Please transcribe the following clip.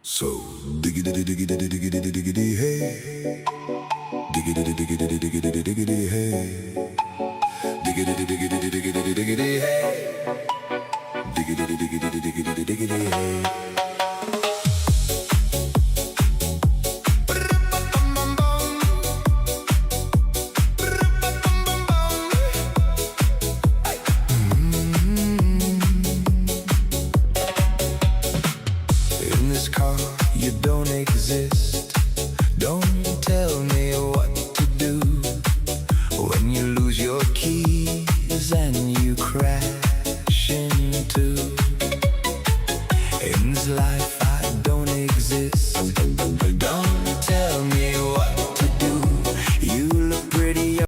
So diggity diggity diggity diggity hey, diggity diggity diggity diggity hey, diggity diggity diggity diggity hey, diggity diggity diggity diggity hey. In this car, you don't exist. Don't tell me what to do when you lose your keys and